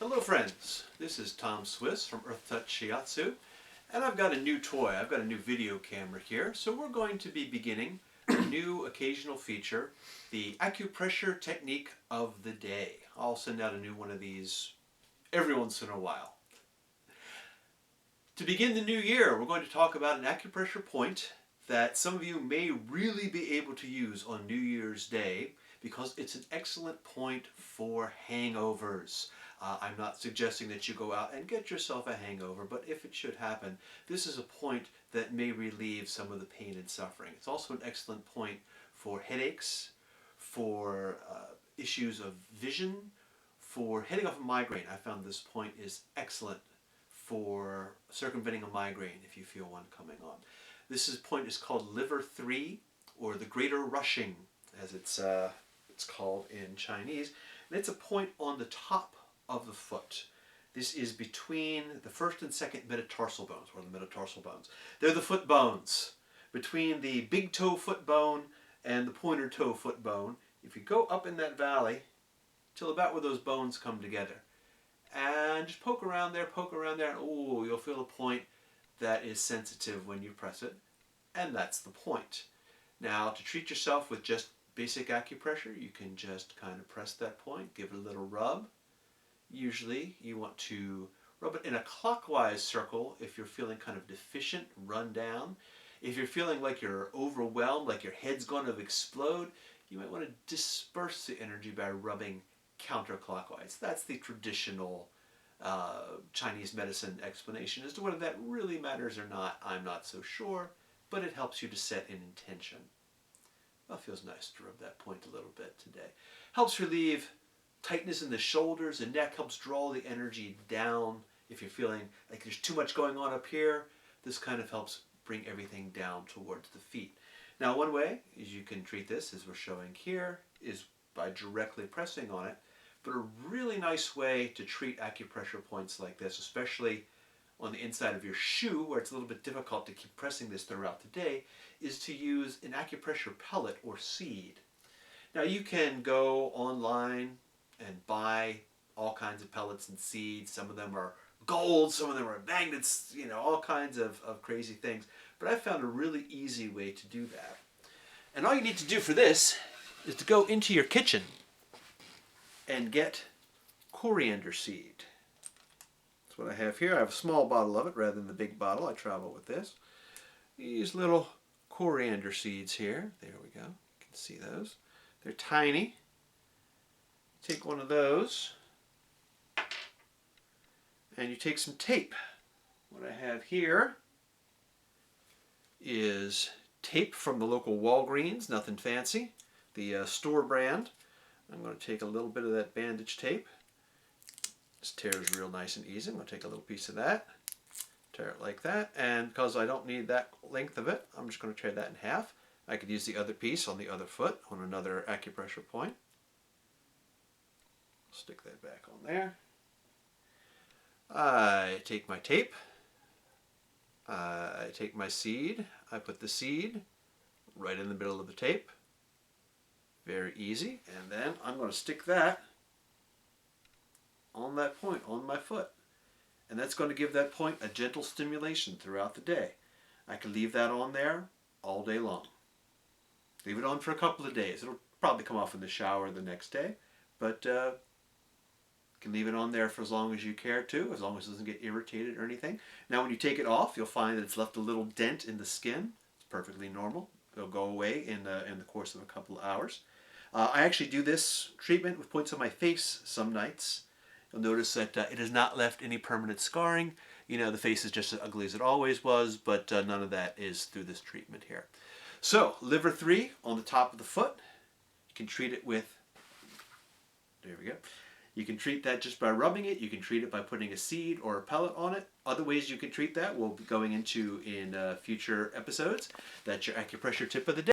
Hello friends, this is Tom Swiss from Earth Touch Shiatsu, and I've got a new toy. I've got a new video camera here, so we're going to be beginning a new occasional feature, the Acupressure technique of the day. I'll send out a new one of these every once in a while. To begin the new year, we're going to talk about an acupressure point that some of you may really be able to use on New Year's Day because it's an excellent point for hangovers. I'm not suggesting that you go out and get yourself a hangover, but if it should happen, this is a point that may relieve some of the pain and suffering. It's also an excellent point for headaches, for issues of vision, for heading off a migraine. I found this point is excellent for circumventing a migraine if you feel one coming on. This point is called Liver 3, or the Greater Rushing, as it's called in Chinese. And it's a point on the top of the foot. This is between the first and second metatarsal bones, or the metatarsal bones. They're the foot bones. Between the big toe foot bone and the pointer toe foot bone, if you go up in that valley till about where those bones come together, and just poke around there, and oh, you'll feel a point that is sensitive when you press it, and that's the point. Now, to treat yourself with just basic acupressure, you can just kind of press that point, give it a little rub. Usually you want to rub it in a clockwise circle if you're feeling kind of deficient, run down. If you're feeling like you're overwhelmed, like your head's going to explode, you might want to disperse the energy by rubbing counterclockwise. That's the traditional Chinese medicine explanation. As to whether that really matters or not, I'm not so sure, but it helps you to set an intention. Well, it feels nice to rub that point a little bit today. Helps relieve tightness in the shoulders and neck, helps draw the energy down. If you're feeling like there's too much going on up here, this kind of helps bring everything down towards the feet. Now, one way is you can treat this, as we're showing here, is by directly pressing on it. But a really nice way to treat acupressure points like this, especially on the inside of your shoe, where it's a little bit difficult to keep pressing this throughout the day, is to use an acupressure pellet or seed. Now, you can go online and buy all kinds of pellets and seeds. Some of them are gold, some of them are magnets, you know, all kinds of crazy things. But I found a really easy way to do that. And all you need to do for this is to go into your kitchen and get coriander seed. That's what I have here. I have a small bottle of it rather than the big bottle. I travel with this. These little coriander seeds here. There we go. You can see those. They're tiny. Take one of those and you take some tape. What I have here is tape from the local Walgreens, nothing fancy, the store brand. I'm going to take a little bit of that bandage tape. This tears real nice and easy. I'm going to take a little piece of that, tear it like that, and because I don't need that length of it, I'm just going to tear that in half. I could use the other piece on the other foot on another acupressure point. Stick that back on there. I take my tape. I take my seed. I put the seed right in the middle of the tape. Very easy. And then I'm going to stick that on that point on my foot. And that's going to give that point a gentle stimulation throughout the day. I can leave that on there all day long. Leave it on for a couple of days. It'll probably come off in the shower the next day, but can leave it on there for as long as you care to, as long as it doesn't get irritated or anything. Now, when you take it off, you'll find that it's left a little dent in the skin. It's perfectly normal. It'll go away in the course of a couple of hours. I actually do this treatment with points on my face some nights. You'll notice that it has not left any permanent scarring. You know, the face is just as ugly as it always was, but none of that is through this treatment here. So, Liver 3 on the top of the foot. You can treat it with, there we go. You can treat that just by rubbing it. You can treat it by putting a seed or a pellet on it. Other ways you can treat that we'll be going into in future episodes. That's your acupressure tip of the day.